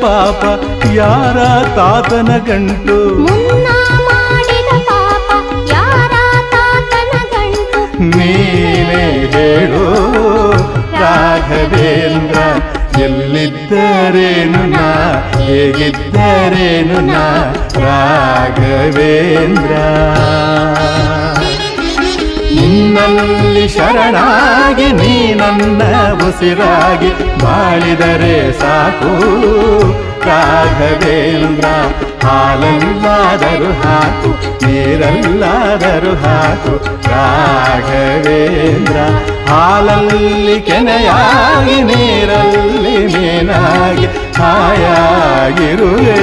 ಪಾಪ ಯಾರ ತಾತನ ಗಂಟು ಮುನ್ನ ಮಾಡಿದ ಪಾಪ ಯಾರ ತಾತನ ಗಂಟು ನೀನೇ ಹೇಳು ರಾಘವೇಂದ್ರ ಎಲ್ಲಿದ್ದರೇನು ನಾ ಹೇಗಿದ್ದರೇನು ನಾ ರಾಘವೇಂದ್ರ ನಿನ್ನಲ್ಲಿ ಶರಣಾಗಿ ನೀ ನನ್ನ ಉಸಿರಾಗಿ ಬಾಳಿದರೆ ಸಾಕು ರಾಘವೇಂದ್ರ ಹಾಲಲ್ಲಾದರೂ ಹಾಕು ನೀರಲ್ಲಾದರೂ ಹಾಕು ರಾಘವೇಂದ್ರ ಹಾಲಲ್ಲಿ ಕೆನೆಯಾಗಿ ನೀರಲ್ಲಿ ಮೀನಾಗಿ ಹಾಯಾಗಿರುವೆ